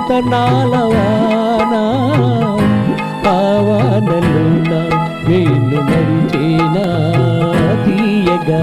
రతనాలవాన ఆవానలోన నేను నడిచేనా తీయగా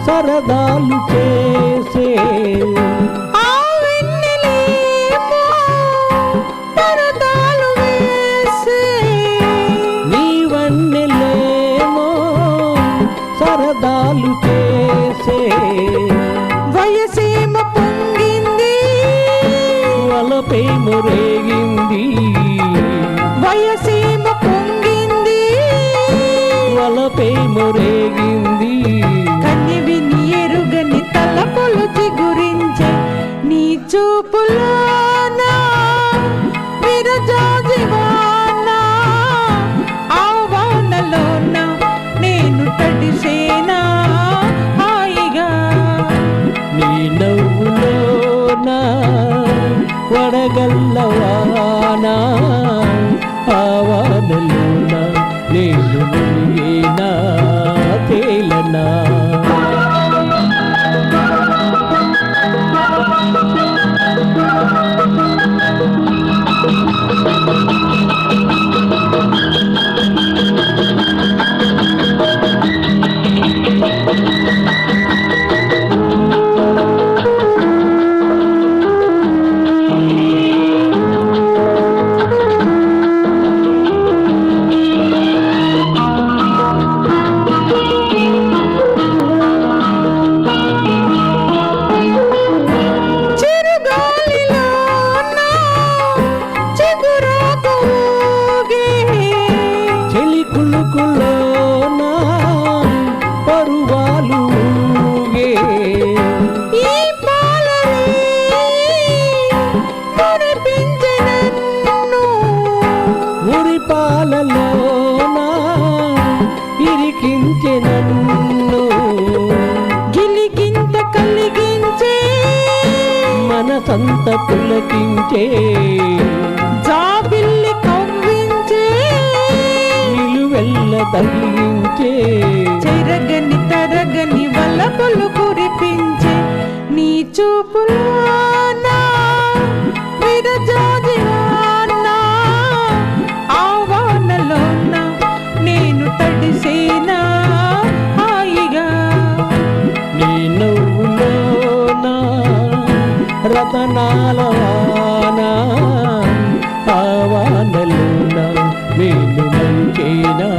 సరదాలు చేసే పరదాలు వేసే నీవన్నెలేమో సరదాలు చేసే వయసేమ పొంగింది వలపేమ రేగింది వయసేమ పొంగింది వలపేమ రేగింది ఎరుగని తలపులు చిగురించే నీ చూపులోనా విరజాజివానా ఆవానలోన నేను తడిసేనా హాయిగా నీ నవ్వులోనా వడగల్లవానా ఆవానలోన నేను మునిగేనా తేలనా కులుకులోనా పరువాలుగే ఈ పాలనే మురిపించెనన్ను మురిపాలలోనా ఇరికించెనన్ను గిలిగింత కలిగించే మనసంత పులకించే జాబిల్లి కవ్వించే నిలువెల్ల తగిలించే చెరగని తరగని వలపులు కురిపించే నీ చూపులోనా విరజాజివానా ఆవానలోన నేను తడిసేనా హాయిగా నీ నవ్వులోనా రతనాలవానా ఆవానలోన నేను మంచేనా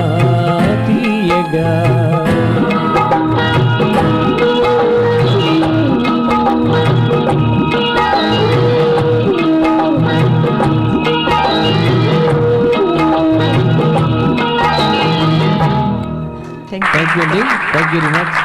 తీయగా థ్యాంక్ యూ అండి థ్యాంక్ యూ వెరీ మచ్